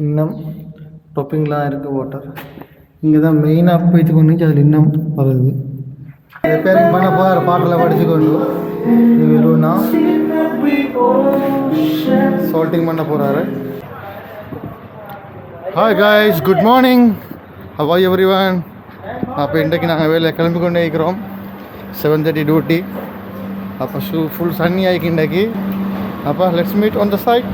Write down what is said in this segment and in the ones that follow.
இன்னும் டாப்பிங்லாம் இருக்குது வாட்டர். இங்கே தான் மெயினாக போய்த்து கொண்டு அதில் இன்னும் வருது. ரிப்பேரிங் பண்ண போகிற பாட்டில் படிச்சுக்கொண்டு இவருனா சால்ட்டிங் பண்ண போகிறாரு. Hi guys, good morning, how are everyone. அப்போ இன்றைக்கு நாங்கள் வேலையை கிளம்பி கொண்டே இருக்கிறோம். 7:30 டியூட்டி. அப்போ ஃபுல் சன்னி ஆகிக்கு இன்றைக்கு. அப்போ let's meet on the site.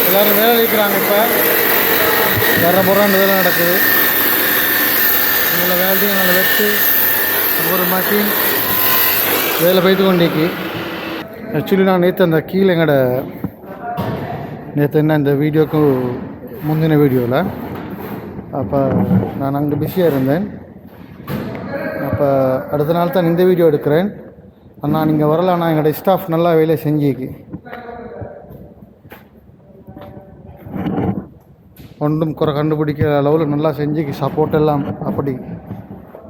எல்லோரும் வேலை இருக்கிறாங்க. இப்போ வர போகிறான்னு வேலை நடக்குது. இதில் வேலையும் நல்லா வச்சு ஒரு மாட்டி வேலை போய்த்து கொண்டிருக்கு. ஆக்சுவலி நான் நேற்று அந்த கீழே எங்களோட நேற்று என்ன இந்த வீடியோக்கு முந்தின வீடியோவில் அப்போ நான் அங்கே பிஸியாக இருந்தேன். அப்போ அடுத்த நாள் தான் இந்த வீடியோ எடுக்கிறேன். ஆனால் நீங்கள் வரல. ஆனால் எங்களோட ஸ்டாஃப் நல்லா வேலை செஞ்சுக்கு ஒன்றும் குறை கண்டுபிடிக்கிற அளவில் நல்லா செஞ்சுக்கு. சப்போர்ட் எல்லாம் அப்படி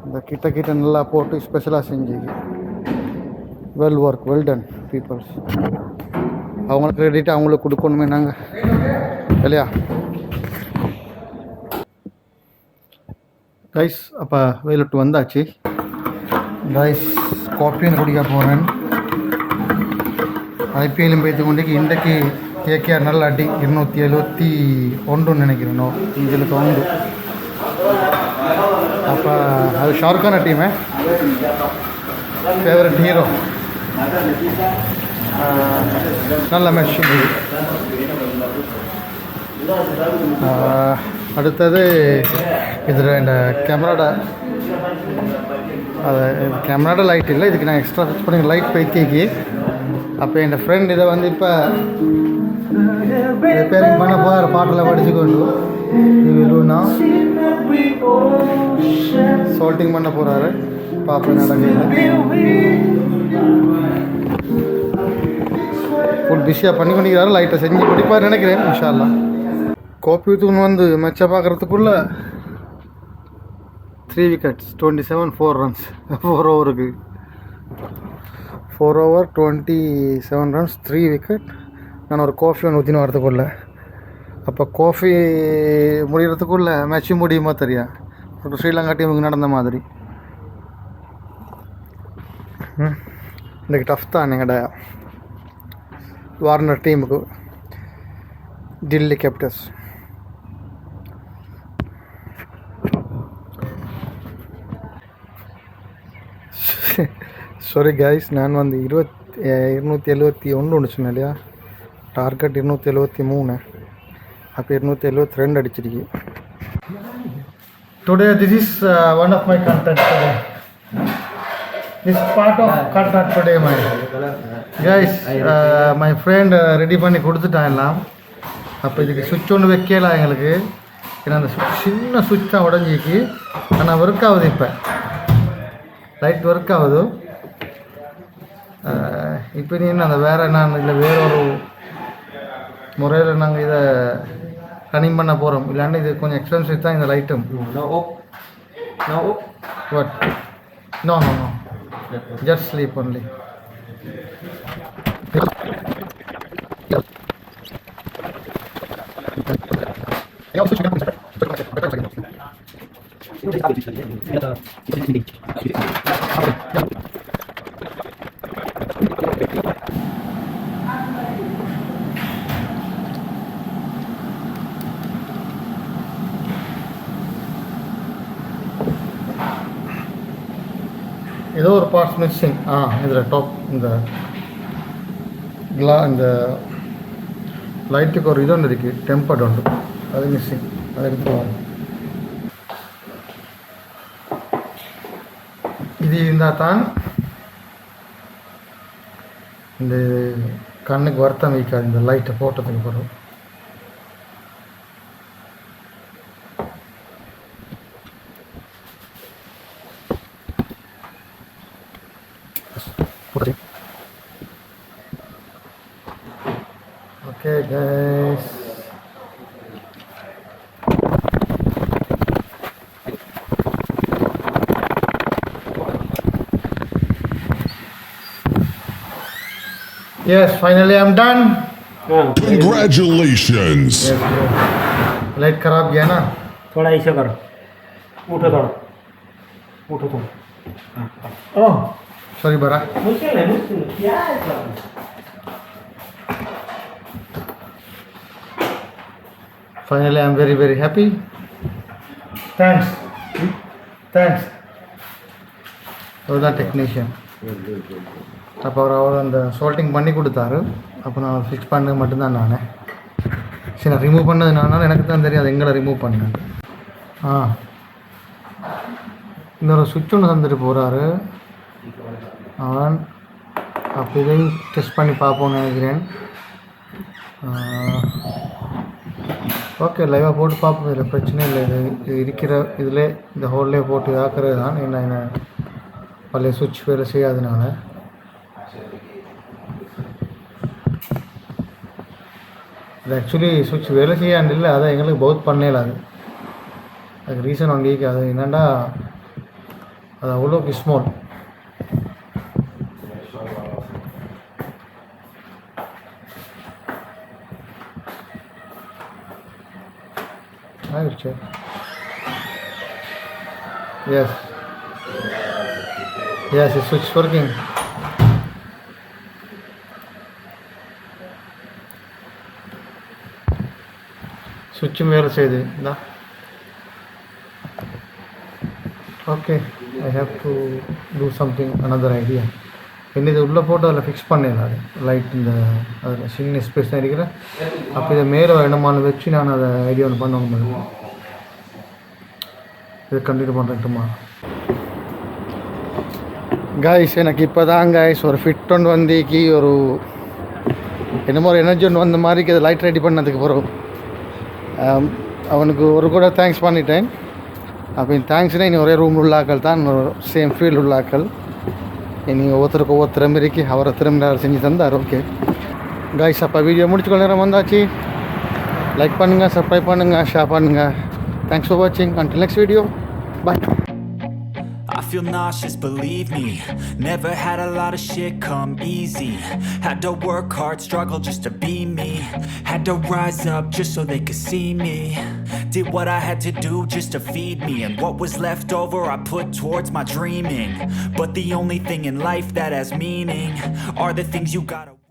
இந்த கிட்ட நல்லா போட்டு ஸ்பெஷலாக செஞ்சுக்கு. Well work, well done peoples. அவங்களுக்கு கிரெடிட் அவங்களுக்கு கொடுக்கணுமே நாங்கள் இல்லையா கைஸ். அப்போ வேலைட்டு வந்தாச்சு கைஸ். காஃபின்னு குடிக்க போகிறேன். ஐபிஎல்லும் பேத்து கொண்டு இன்றைக்கு கேகேஆர் நல்ல அடி 271 நினைக்கிறேன். இதில் தோண்டு. அப்போ அது ஷாருக்கான டீமு, ஃபேவரட் ஹீரோ. நல்ல மேட்ச். அடுத்தது இதில் இந்த கேமராட லைட் இல்லை. இதுக்கு நான் எக்ஸ்ட்ரா சர்ச் பண்ணி லைட் பைத்திக்கு. அப்போ என் ஃப்ரெண்ட் இதை வந்து இப்போ ரிப்பேரிங் பண்ண போகிற பாட்டில் படிச்சுக்கொண்டு இவருனா சால்ட்டிங் பண்ண போகிறாரு. பார்ப்பேன் நடக்குது. ஃபுல் பிஸியாக பண்ணி கொண்டிருக்கிறாரு. லைட்டை செஞ்சு பிடிப்பார் நினைக்கிறேன் இன்ஷா அல்லாஹ். கோப்பி தூண் வந்து மேட்சை பார்க்குறதுக்குள்ளே 3 wickets 27 4 runs 4 ஓவருக்கு 4 over 27 runs 3 wicket. நான் ஒரு காஃபி ஒன்று ஊற்றினு வரதுக்குள்ளே. அப்போ காஃபி முடிகிறதுக்குள்ளே மேட்சும் முடியுமா தெரியா. ஒரு ஸ்ரீலங்கா டீமுக்கு நடந்த மாதிரி. இன்றைக்கு டஃப் தான் எங்கள்ட வார்னர் டீமுக்கு. டெல்லி கேபிட்டல்ஸ். சாரி கைஸ், நான் வந்து 271 ஒன்று சொன்னேன் இல்லையா. டார்கெட் 273. அப்போ 272 அடிச்சிருக்கு. Today this is one of my content. This part of content today my guys. My friend ready பண்ணி கொடுத்துட்டான் எல்லாம். அப்போ இதுக்கு சுவிட்ச் ஒன்று வைக்கலாம் எங்களுக்கு. ஏன்னா அந்த சின்ன சுவிட்ச் தான் உடஞ்சிக்கு. ஆனால் ஒர்க் ஆகுது. இப்போ லைட் ஒர்க் ஆகுது. இப்போ நீ அந்த வேறு நான் இல்லை வேற ஒரு முறையில் நாங்கள் இதை ரன்னிங் பண்ண போகிறோம். இல்லாண்டு இது கொஞ்சம் எக்ஸ்பென்சிவ் தான் இந்த லைட்டும். What? No no no, just sleep only. ஏதோ ஒரு பார்ட்ஸ் மிஸ்ஸிங். இதில் டாப் இந்த இந்த லைட்டுக்கு ஒரு இது ஒன்று இருக்குது, டெம்பர்ட் ஒன்று, அது மிஸ்ஸிங். அதை எடுத்துருவாங்க. இது இருந்தால் தான் இந்த கண்ணுக்கு வருத்தம் வைக்காது. இந்த லைட்டை போட்டதுக்கு பிறகு okay guys. Yes, finally I'm done. Congratulations. Yes, bro. Light खराब गया ना. थोड़ा ऐसे करो, उठो थोड़ा, उठो थोड़ा. Oh, sorry बरा. मुश्किल है क्या है इसका? Finally I'm very very happy. Thanks. Thanks. அதுதான் டெக்னீஷியன். அப்போ அவர் அந்த சால்ட்டிங் பண்ணி கொடுத்தாரு. அப்போ நான் ஃபிக்ஸ் பண்ணது மட்டும்தான் நான். சரி நான் ரிமூவ் பண்ணதுனால எனக்கு தான் தெரியும் அது எங்களை ரிமூவ் பண்ணேன். இன்னொரு சுவிட்ச் ஒன்று தந்துட்டு போகிறாரு அவன். அப்போ இதையும் டெஸ்ட் பண்ணி பார்ப்போம்னு நினைக்கிறேன். ஓகே லைவாக போட்டு பார்ப்போம். இதில் பிரச்சனை இல்லை. இது இருக்கிற இதில் இந்த ஹோல்லே போட்டு இதாக்குறது தான். என்ன பழைய சுவிட்ச் வேலை செய்யாதனால. இது ஆக்சுவலி சுவிட்ச் வேலை செய்யாண்டு இல்லை, அதை எங்களுக்கு பவுத் பண்ணல. அதுக்கு ரீசன் ஒன்லி அது என்னென்னா அது அவ்வளோக்கு ஸ்மால். ஆயிடுச்சு. எஸ் எஸ் இஸ் சுவிட்ச் ஒர்க்கிங். சுவிட்சும் வேலை செய்யுது. இந்தா okay I have to do something another idea. என்ன இது உள்ளே போட்டு அதில் ஃபிக்ஸ் பண்ணிடலாம். அது லைட் இந்த அதில் சின்ன ஸ்பேஸ் தான் இருக்கிறேன். அப்போ இதை மேலே இடமானு வச்சு நான் அதை ஐடியா ஒன்று பண்ணணும். இதை கண்டினியூ பண்ணுறேன்ட்டுமா காய்ஸ். எனக்கு இப்போ தான் காய்ஸ் ஒரு ஃபிட் ஒன்று வந்திக்கு ஒரு என்னமோ ஒரு எனர்ஜி ஒன்று வந்த மாதிரிக்கு அதை லைட் ரெடி பண்ணதுக்கு பிறகு அவனுக்கு ஒரு கூட தேங்க்ஸ் பண்ணிட்டேன். அப்போ இந்த தேங்க்ஸ்னால் இனி ஒரே ரூம் உள்ளாக்கள் தான், சேம் ஃபீல்டு உள்ளாக்கள். இனி ஒவ்வொருத்தருக்கு ஒவ்வொரு திறமைக்கு அவரை திறமை செஞ்சு தந்தார். ஓகே காய்ஸ், அப்போ வீடியோ முடிச்சுக்கொள்ள நேரம் வந்தாச்சு. லைக் பண்ணுங்கள், சப்ஸ்கிரைப் பண்ணுங்கள், ஷேர் பண்ணுங்கள். தேங்க்ஸ் ஃபார் வாட்சிங். Until next video. Bye. I feel nauseous, believe me. Never had a lot of shit come easy. Had to work hard, struggle just to be me. Had to rise up just so they could see me. Did what I had to do just to feed me. And what was left over I put towards my dreaming. But the only thing in life that has meaning are the things you gotta